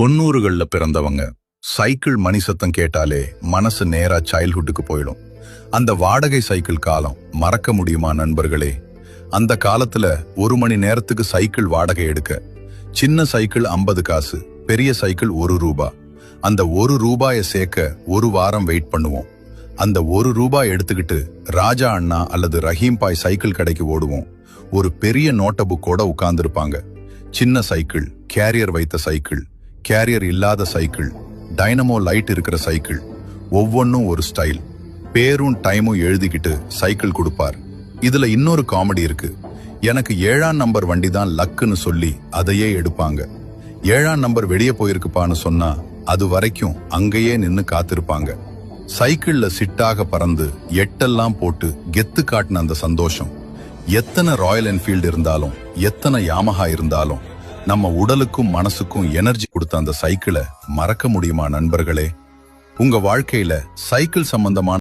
90கள்ல பிறந்தவங்க சைக்கிள் மணி சத்தம் கேட்டாலே மனசு நேரா சைல்ட்ஹுட்டுக்கு போயிடும். அந்த வாடகை சைக்கிள் காலம் மறக்க முடியுமா நண்பர்களே? அந்த காலத்துல 1 மணி நேரத்துக்கு சைக்கிள் வாடகை எடுக்க சின்ன சைக்கிள் 50 காசு, பெரிய சைக்கிள் 1 ரூபா. அந்த 1 ரூபாயை சேர்க்க 1 வாரம் வெயிட் பண்ணுவோம். அந்த 1 ரூபாய் எடுத்துக்கிட்டு ராஜா அண்ணா அல்லது ரஹீம் பாய் சைக்கிள் கடைக்கு ஓடுவோம். ஒரு பெரிய நோட்ட புக்கோட உட்கார்ந்துருப்பாங்க. சின்ன சைக்கிள், கேரியர் வைத்த சைக்கிள், கேரியர் இல்லாத சைக்கிள், டைனமோ லைட் இருக்கிற சைக்கிள், ஒவ்வொன்னும் ஒரு ஸ்டைல். பேரும் டைமும் எழுதிக்கிட்டு சைக்கிள் கொடுப்பார். இதுல இன்னொரு காமெடி இருக்கு. எனக்கு 7ஆம் நம்பர் வண்டி தான் லக்குன்னு சொல்லி அதையே எடுப்பாங்க. 7ஆம் நம்பர் வெளியே போயிருக்குப்பான்னு சொன்னா அது வரைக்கும் அங்கேயே நின்னு காத்திருப்பாங்க. சைக்கிள்ல சிட்டாக பறந்து எட்டெல்லாம் போட்டு கெத்து காட்டின அந்த சந்தோஷம். எத்தனை ராயல் என்ஃபீல்டு இருந்தாலும், எத்தனை யாமஹா இருந்தாலும், நம்ம உடலுக்கும் மனசுக்கும் எனர்ஜி கொடுத்த அந்த சைக்கிளை மறக்க முடியுமா நண்பர்களே? உங்க வாழ்க்கையில சைக்கிள் சம்பந்தமான